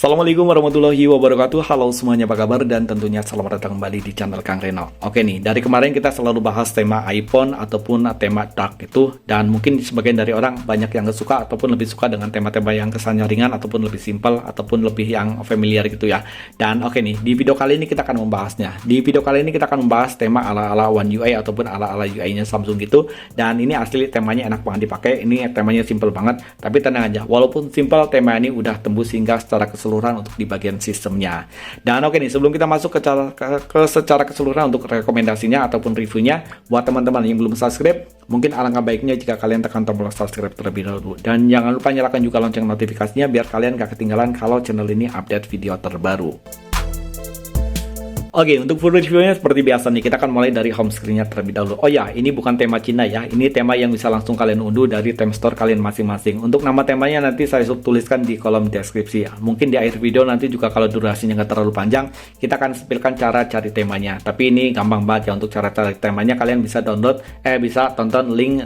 Assalamualaikum warahmatullahi wabarakatuh. Halo semuanya, apa kabar? Dan tentunya selamat datang kembali di channel Kang Reno. Oke nih, dari kemarin kita selalu bahas tema iPhone ataupun tema dark itu. Dan mungkin sebagian dari orang banyak yang gak suka ataupun lebih suka dengan tema-tema yang kesannya ringan ataupun lebih simpel ataupun lebih yang familiar gitu ya. Dan oke nih, di video kali ini kita akan membahasnya. Di video kali ini kita akan membahas tema ala-ala One UI ataupun ala-ala UI-nya Samsung gitu. Dan ini asli temanya enak banget dipakai. Ini temanya simple banget. Tapi tenang aja, walaupun simple, tema ini udah tembus hingga secara keseluruhan untuk di bagian sistemnya. Dan oke nih, sebelum kita masuk secara keseluruhan untuk rekomendasinya ataupun reviewnya, buat teman-teman yang belum subscribe, mungkin alangkah baiknya jika kalian tekan tombol subscribe terlebih dahulu. Dan jangan lupa nyalakan juga lonceng notifikasinya biar kalian gak ketinggalan kalau channel ini update video terbaru. Oke, untuk full reviewnya seperti biasa nih, kita akan mulai dari home screen-nya terlebih dahulu. Oh ya, ini bukan tema Cina ya, ini tema yang bisa langsung kalian unduh dari theme store kalian masing-masing. Untuk nama temanya nanti saya tuliskan di kolom deskripsi. Mungkin di akhir video nanti juga kalau durasinya nggak terlalu panjang, kita akan sepilkan cara cari temanya. Tapi ini gampang banget ya untuk cara cari temanya. Kalian bisa download, bisa tonton link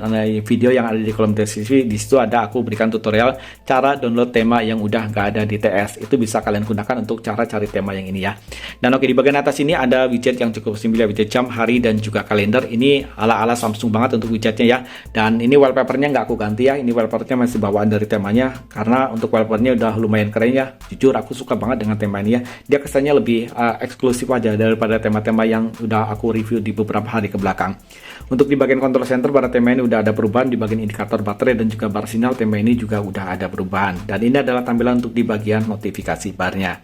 video yang ada di kolom deskripsi. Di situ ada aku berikan tutorial cara download tema yang udah nggak ada di TS. Itu bisa kalian gunakan untuk cara cari tema yang ini ya. Dan oke, di bagian atas ini ada widget yang cukup simpel ya, widget jam, hari, dan juga kalender. Ini ala-ala Samsung banget untuk widgetnya ya. Dan ini wallpapernya nggak aku ganti ya, ini wallpapernya masih bawaan dari temanya, karena untuk wallpapernya udah lumayan keren ya. Jujur aku suka banget dengan tema ini ya, dia kesannya lebih eksklusif aja daripada tema-tema yang udah aku review di beberapa hari ke belakang. Untuk di bagian control center pada tema ini udah ada perubahan, di bagian indikator baterai dan juga bar sinyal tema ini juga udah ada perubahan. Dan ini adalah tampilan untuk di bagian notifikasi barnya.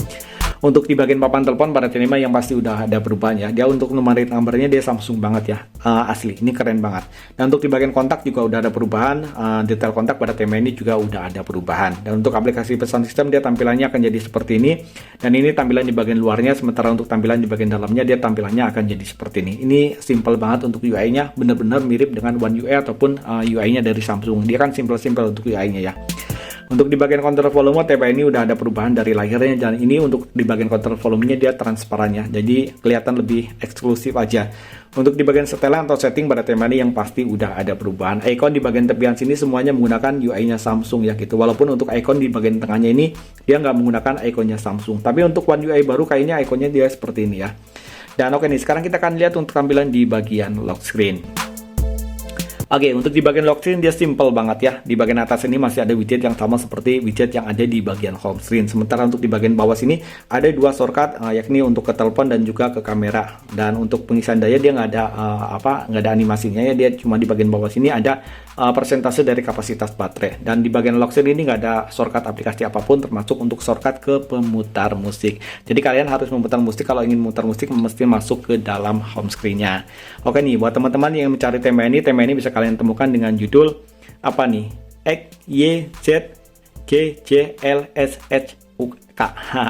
Untuk di bagian papan telepon pada tema yang pasti udah ada perubahan ya. Dia untuk nomornya dia Samsung banget ya, asli ini keren banget. Dan untuk di bagian kontak juga udah ada perubahan, detail kontak pada tema ini juga udah ada perubahan. Dan untuk aplikasi pesan sistem dia tampilannya akan jadi seperti ini. Dan ini tampilan di bagian luarnya, sementara untuk tampilan di bagian dalamnya dia tampilannya akan jadi seperti ini. Ini simple banget untuk UI-nya, bener-bener mirip dengan One UI ataupun UI-nya dari Samsung. Dia kan simple-simple untuk UI-nya ya. Untuk di bagian kontrol volume, tema ini udah ada perubahan dari lahirnya, dan ini untuk di bagian kontrol volumenya dia transparan ya, jadi kelihatan lebih eksklusif aja. Untuk di bagian setelan atau setting pada tema ini yang pasti udah ada perubahan. Icon di bagian tepian sini semuanya menggunakan UI-nya Samsung ya gitu, walaupun untuk icon di bagian tengahnya ini dia nggak menggunakan ikonnya Samsung. Tapi untuk One UI baru kayaknya ikonnya dia seperti ini ya. Dan oke nih, sekarang kita akan lihat untuk tampilan di bagian lock screen. Oke, untuk di bagian lock screen dia simple banget ya. Di bagian atas ini masih ada widget yang sama seperti widget yang ada di bagian home screen. Sementara untuk di bagian bawah sini ada dua shortcut, yakni untuk ke telepon dan juga ke kamera. Dan untuk pengisian daya dia nggak ada nggak ada animasinya ya. Dia cuma di bagian bawah sini ada persentase dari kapasitas baterai. Dan di bagian lock screen ini nggak ada shortcut aplikasi apapun, termasuk untuk shortcut ke pemutar musik. Jadi kalian harus memutar musik, kalau ingin memutar musik mesti masuk ke dalam home screen-nya. Oke nih, buat teman-teman yang mencari tema ini bisa kalian temukan dengan judul apa nih, X, Y, Z, G, J, L, S, H, U, K.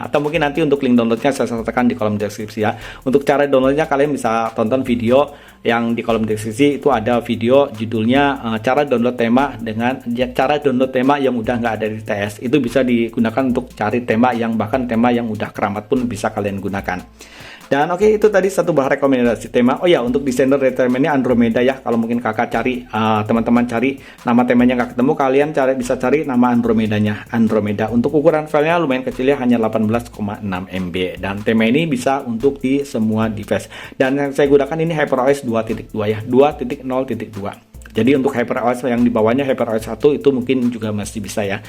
Atau mungkin nanti untuk link downloadnya saya sertakan di kolom deskripsi ya. Untuk cara downloadnya kalian bisa tonton video yang di kolom deskripsi, itu ada video judulnya cara download tema yang udah nggak ada di TS. Itu bisa digunakan untuk cari tema yang bahkan tema yang udah keramat pun bisa kalian gunakan. Dan oke, itu tadi satu bahan rekomendasi tema. Oh ya, untuk desainer determinnya Andromeda ya. Kalau mungkin kakak cari, teman-teman cari nama temanya nggak ketemu, kalian bisa cari nama Andromedanya. Andromeda. Untuk ukuran filenya lumayan kecil ya, hanya 18,6 MB. Dan tema ini bisa untuk di semua device. Dan yang saya gunakan ini HyperOS 2.2 ya, 2.0.2. Jadi untuk HyperOS yang di bawahnya HyperOS 1 itu mungkin juga masih bisa ya.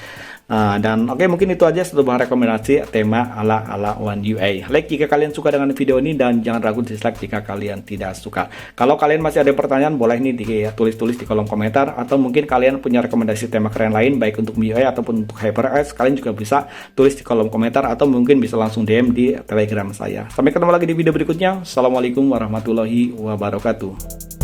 Dan oke, mungkin itu aja satu bahan rekomendasi tema ala One UI. Like jika kalian suka dengan video ini, dan jangan ragu dislike jika kalian tidak suka. Kalau kalian masih ada pertanyaan, boleh nih ditulis di kolom komentar, atau mungkin kalian punya rekomendasi tema keren lain baik untuk MIUI ataupun untuk HyperOS, kalian juga bisa tulis di kolom komentar, atau mungkin bisa langsung DM di Telegram saya. Sampai ketemu lagi di video berikutnya. Assalamualaikum warahmatullahi wabarakatuh.